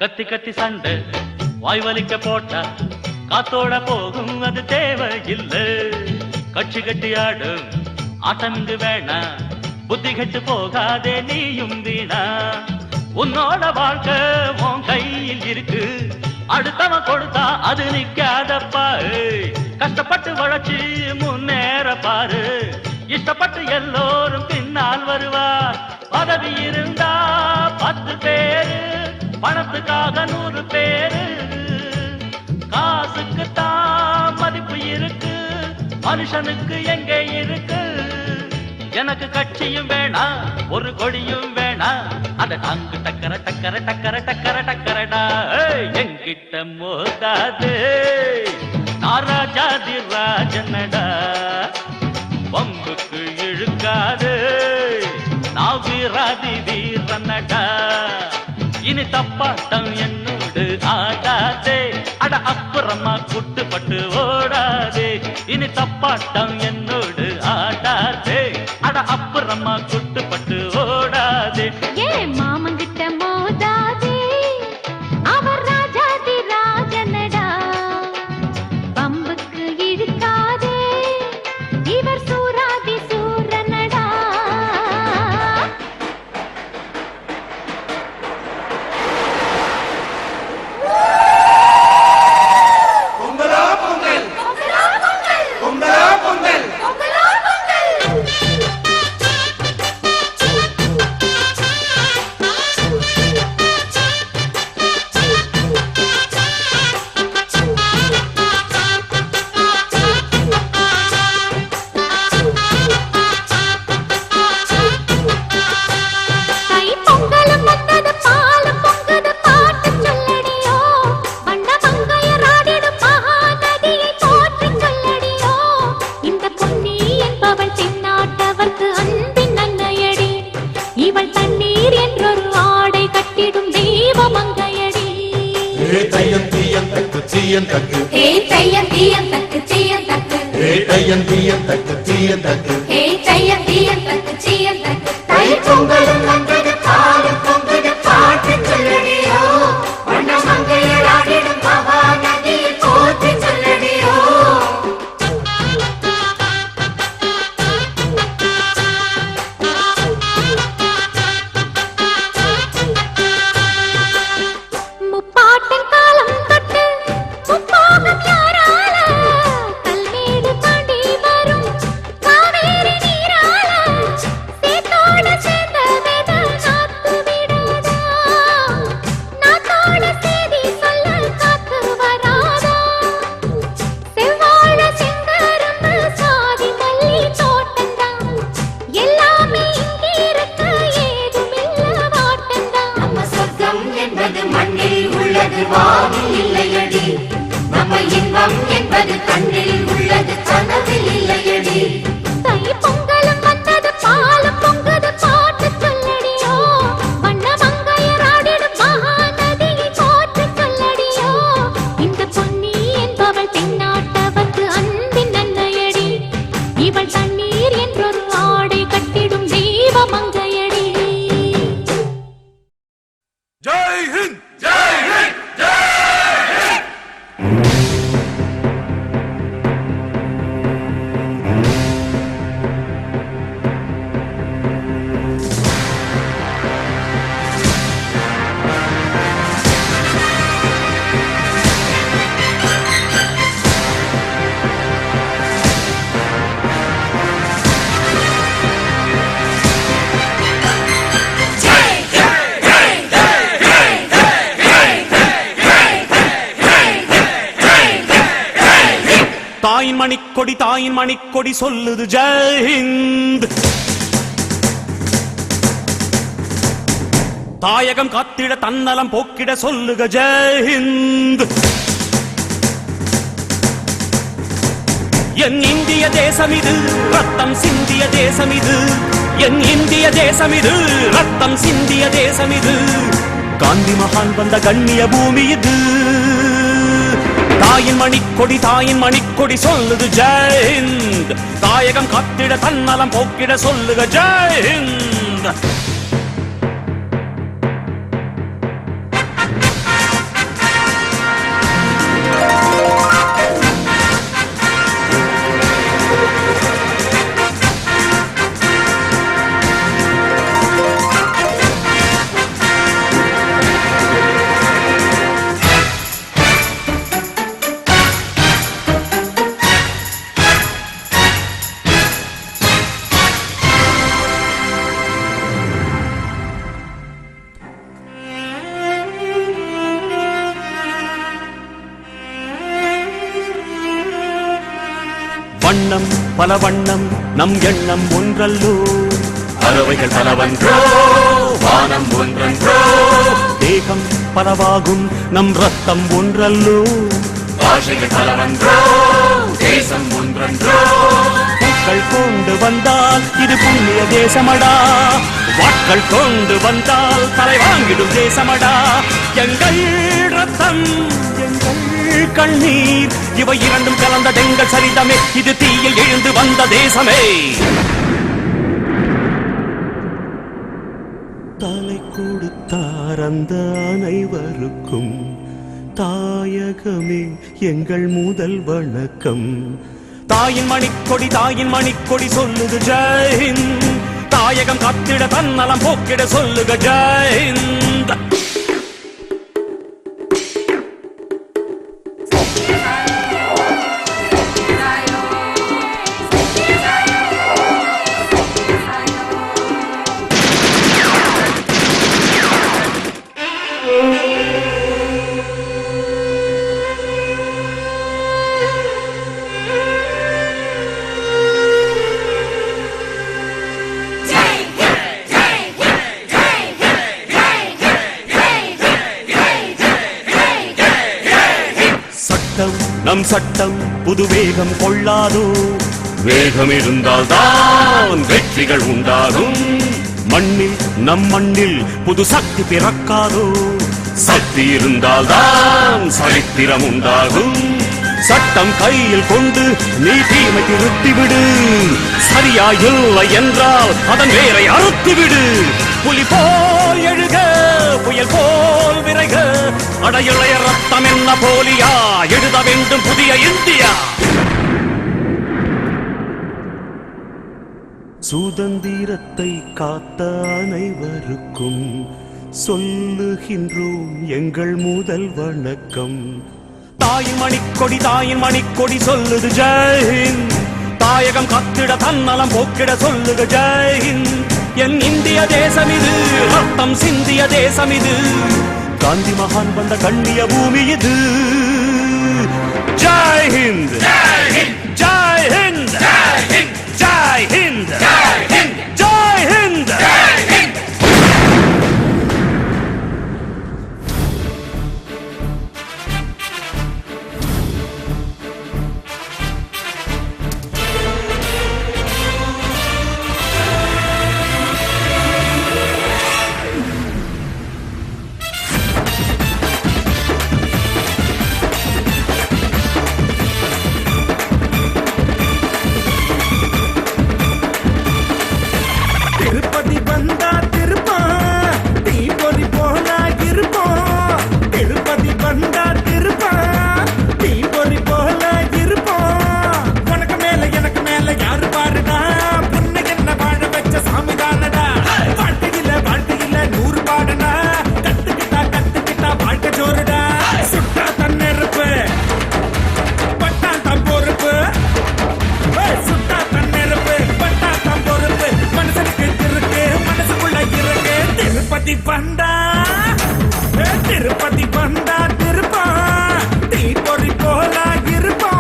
கத்தி கத்தி சண்டை வாய் வலிக்க போட்டா காத்தோட போகும் அது தேவை இல்ல. கட்சி கட்டி ஆடும் ஆட்டம் இங்கு வேணா, புத்தி கட்டு போகாதே நீயும் வீணா. உன்னோட வாழ்க்கை உன் கையில் இருக்கு, அடுத்தவன் கொடுத்தா அது நிக்காதப்பா. கஷ்டப்பட்டு உழைச்சி முன்னேற பாரு, இஷ்டப்பட்டு எல்லோரும் பின்னால் வருவார். பதவி இருந்தா 10 பேரு, பணத்துக்காக 100 பேரு. காசுக்கு தான் மதிப்பு இருக்கு, மனுஷனுக்கு எங்கே இருக்கு. எனக்கு கட்சியும் வேணா, ஒரு கொடியும் வேணா, அத தாங்கு டக்கர டக்கர டக்கர டக்கர டக்கரடா. எங்கிட்ட மோதாது நான் ராஜாதி ராஜனடா, பம்புக்கு இழுக்காது நான் வீராதி வீரனடா. இனி தப்பாட்டம் என்னோடு ஆடாதே, அட அப்புறமா குட்டுப்பட்டு ஓடாதே. இனி தப்பாட்டம் என்னோடு ஆடாதே, அட அப்புறமா குட்டுப்பட்டு ஓடாதே. ஏ மாமங்கிட்ட மோதாதே, அவர் ராஜாதி ராஜனடா, பம்புக்கு இழுக்காதே இவர் சூராதி சூரனடா. தாயின் மணிக்கொடி சொல்லுது ஜெய் ஹிந்த். தாயகம் காத்திட தன்னலம் போக்கிட சொல்லுக ஜெய் ஹிந்த். என் இந்திய தேசம் இது, ரத்தம் சிந்திய தேசம் இது. என் இந்திய தேசம் இது, ரத்தம் சிந்திய தேசம் இது. காந்தி மகான் வந்த கண்ணிய பூமி இது. தாயின் மணிக்கொடி சொல்லுது ஜெய் ஹிந்த். தாயகம் காத்திட தன்னலம் போக்கிட சொல்லுக ஜெய் ஹிந்த். பல வண்ணம் நம் எண்ணம் ஒன்றல்லோ பறவைகள் பலவன்றோ வானம் ஒன்றன்றோ தேகம் பலவாகும் நம் ரத்தம் ஒன்றல்லோ பாஷைகள் பலவன்றோ தேசம் ஒன்றன்றோ பூக்கள் கொண்டு வந்தால் இது புண்ணிய தேசமடா வாட்கள் கொண்டு வந்தால் தலை வாங்கிடும் தேசமடா எங்கள் ரத்தம் எங்கள் கண்ணீர் இவை இரண்டும் கலந்த எங்கள் சரிதமே இது தீயில் எழுந்து வந்த தேசமே தலை கொடுத்தார் அந்த அனைவருக்கும் தாயகமே எங்கள் முதல் வணக்கம் தாயின் மணிக்கொடி சொல்லுது ஜெயஹிந்த் தாயகம் காத்திட தன்னலம் போக்கிட சொல்லுக ஜெயஹிந்த் நம் சட்டம் புது வேகம் கொள்ளாதோ வேகம் இருந்தால் தான் வெற்றிகள் உண்டாகும் மண்ணில் நம் மண்ணில் புது சக்தி பிறக்காதோ சக்தி இருந்தால் தான் சரித்திரம் உண்டாகும் சட்டம் கையில் கொண்டு நீ தீமை திருத்திவிடு சரியா இல்லை என்றால் அதன் வேரை அறுத்துவிடு புலி போல் எழுக புயல் போல் விரைக அடையுளைய ரத்தம் என்ன போலியா எழுத வேண்டும் புதிய இந்தியா சுதந்திரத்தை காத்த அனைவருக்கும் சொல்லுகின்றோம் எங்கள் முதல் வணக்கம் தாயின் மணிக்கொடி சொல்லுது ஜெயஹிந்த் தாயகம் காத்திட தன்னலம் போக்கிட சொல்லுக ஜெயஹிந்த் என் இந்திய தேசம் இது ரத்தம் சிந்திய தேசம் இது காந்தி மகான் வந்த கண்ணிய பூமி இது ஜெயஹிந்த் ஜெயஹிந்த் ஜெயஹிந்த் ஜெயஹிந்த் ஜெயஹிந்த் திருப்பதி பண்டா திருப்பா தீ பொறி போல இருப்பா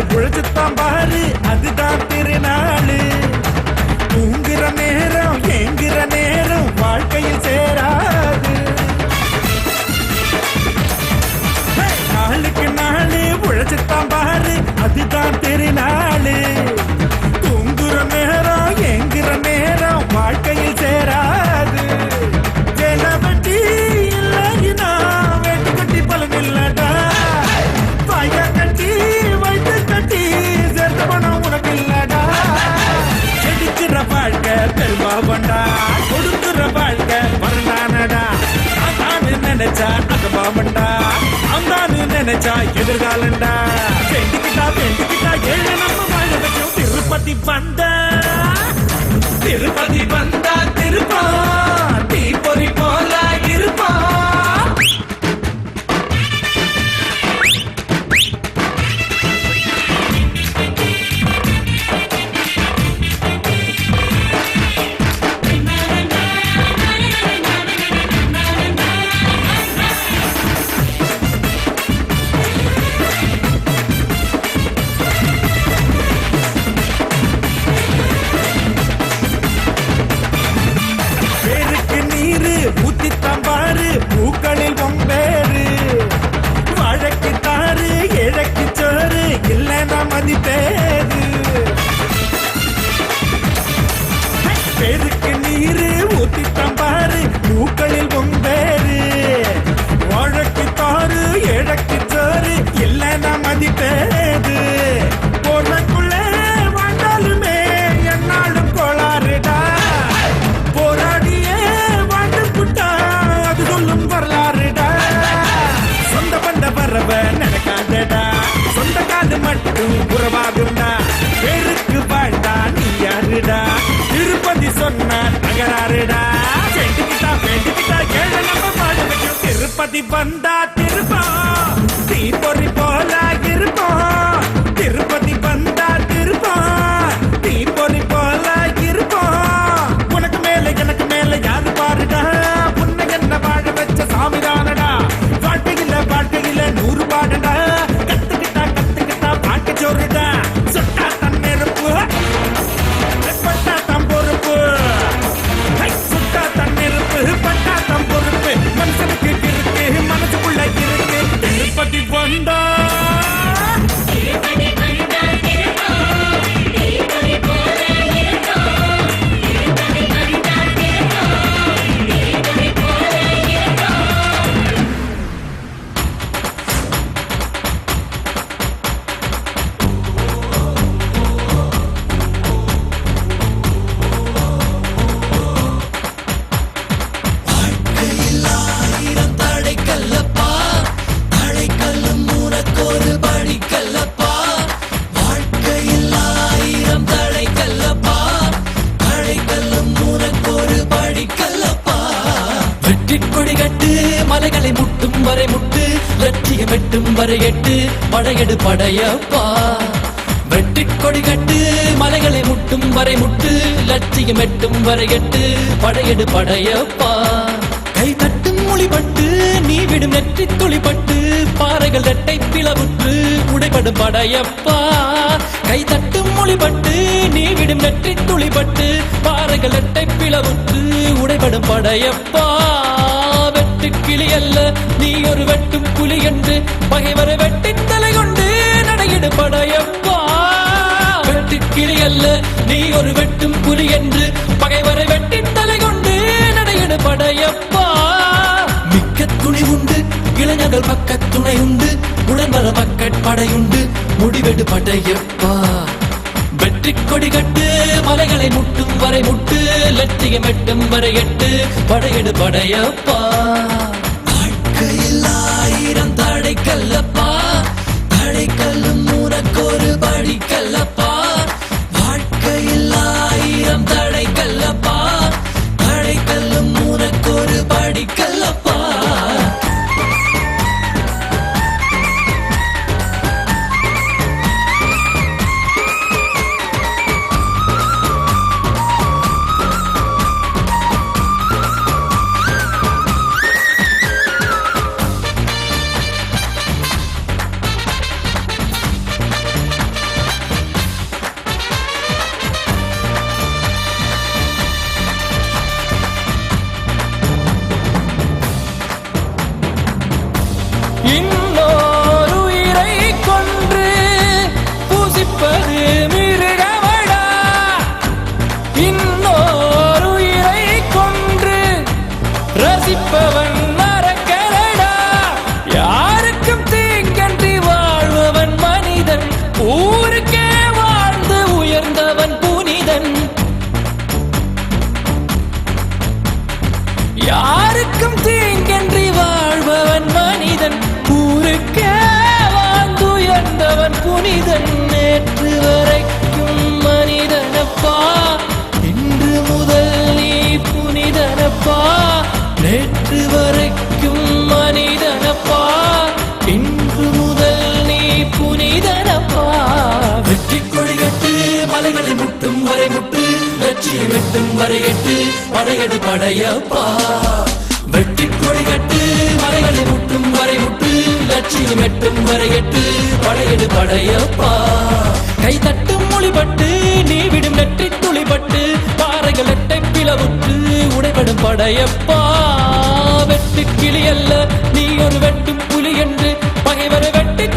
உழைச்சுத்தான் பாரு அதுதான் திருநாளு தூங்குற நேரம் ஏங்குற நேரம் வாழ்க்கையில் சேராது நாளுக்கு நாளு உழைச்சுத்தான் பாரு அதுதான் திருநாளு தூங்குற நேரம் ஏங்குற நேரம் வாழ்க்கையில் சேராது ஜெலவட்டி இல்லைனா வெட்டு கட்டி பலன் இல்லடா பாய கட்டி வைத்து கட்டி சேர்த்த பணம் உனக்கு இல்லடா செடிக்கிற வாழ்க்கை பெருமாவண்டா கொடுக்குற வாழ்க்கை வரலானடா அதான்னு நினைச்சா அகபாவண்டா அந்தான்னு நினைச்சா எதிர்காலண்டா திருப்பதி வந்தா திருப்பதி வந்தா திருப்பான் தீப்பொறி போல இருப்பான் ஊத்தித்தம்பாரு பூக்களில் பொம்பேரு வழக்கு தாரு இழக்கு சோறு இல்லைன்னா மதிப்பேரு பேருக்கு நீரு ஊத்தித்தம்பாரு பூக்களில் பொம்பேரு வழக்கு தாரு இழக்கு சோறு இல்லைன்னா மதிப்பேரு போறக்குள்ள வாழ்ந்தாலுமே என்னாலும் கோளாறுடா போராடியே அது சொல்லும் வரலாறுடா சொந்த பண்ட பறவ நடக்காதடா சொந்த காது மட்டும் உறவாகும்டா பேருக்கு வாழ்ந்தா நீ யாருடா திருப்பதி சொன்ன நகராறுடா வேண்டிக்கிட்டா கேள நம்ம பாட வைக்கும் திருப்பதி வந்தா திருப்போம் தீ பொறி போல இருப்போம் திருப்பதி வந்தா திருப்போம் தீ பொறி போல இருப்போம் உனக்கு மேல எனக்கு மேல யாரு பாருடா வாழ வச்ச சாமிதானடா வாழ்க்கையில 100 பாடடா கத்துக்கிட்டா பாட்டு சொல்லுடா சுட்டா தன் நெருப்பு பட்டா தம் பொறுப்பு சுட்டா தன் நெருப்பு பட்டா தம் பொறுப்பு மனுஷனுக்கு இருக்கு மனசுக்குள்ள இருக்கு திருப்பதி வந்தா மலைகளை முட்டும் வரை முட்டு லட்சியம் வெட்டும் வரை எட்டு படையெடு படையப்பா வெட்டிக் கொடி கட்டு மலைகளை முட்டும் வரை முட்டு லட்சியம் வெட்டும் வரை எட்டு படையெடு படையப்பா கை தட்டும் மொழிபட்டு நீ விடும் நெற்றி துளிப்பட்டு பாறைகள் ரெட்டை பிளவுற்று உடைபடும் படையப்பா கை தட்டும் மொழிபட்டு நீ விடும் நெற்றி துளிப்பட்டு பாறைகள் ரெட்டை பிளவுற்று உடைபடும் படையப்பா கிளி அல்ல நீ ஒரு வெட்டும் புலி என்று பகைவரை வெட்டி தலை கொண்டு நடையிடு படையப்பா வெட்டு கிளி அல்ல நீ ஒரு வெட்டும் புலி என்று பகைவரை வெட்டி தலை கொண்டு நடையிடு படையப்பா மிக்க துணி உண்டு இளைஞர்கள் பக்க துணை உண்டு உடன்வர மக்கட் படையுண்டு முடிவெடு படையப்பா வெற்றி கொடி கட்டு மலைகளை முட்டும் வரை முட்டு லட்சியம் எட்டும் வரை எட்டு படையெடு படையப்பா வாழ்க்கையில் 1000 தடை கல்லப்பா தடை கல்லும் உனக்கொரு படி கல்லப்பா வாழ்க்கையில் 1000 தடை கல்லப்பா தடை கல்லும் உனக்கொரு படி கல்லப்பா இன்னொருயிரை கொன்று பூசிப்பது மிருகமடா இன்னொருயிரை கொன்று ரசிப்பவன் நரக்கரடா யாருக்கும் தீங்கன்றி வாழ்பவன் மனிதன் ஊருக்கே வாழ்ந்து உயர்ந்தவன் புனிதன் யாருக்கும் தீங்கன்றி வாழ்பவன் மனிதன் ஊருக்கே வாழ்ந்துயர்ந்தவன் புனிதன் நேற்று வரைக்கும் மனிதன் புனிதனப்பா, இன்று முதல் நீ புனிதனப்பா, நேற்று வரைக்கும் மனிதனப்பா, இன்று முதல் நீ புனிதனப்பா. வெற்றி கொடிகட்டு மலைகளை முட்டும் வரை முட்டு, வெற்றியை வெட்டும் வரை எட்டு, படையெடு படையப்பா. வெற்றி கொடிகட்டு மலைகளை முட்டும் வரை முட்டு, லட்சியம் எட்டும் வரை எட்டு, படையெடு படையப்பா. கை தட்டும் மொழிபட்டு நீ விடும் நெற்றி துளிபட்டு, பாறைகள் எட்டை பிளவுற்று உடைபடும் படையப்பா. வெட்டு கிளி அல்ல நீ ஒரு வெட்டும் புலி என்று பகைவரை வெட்டி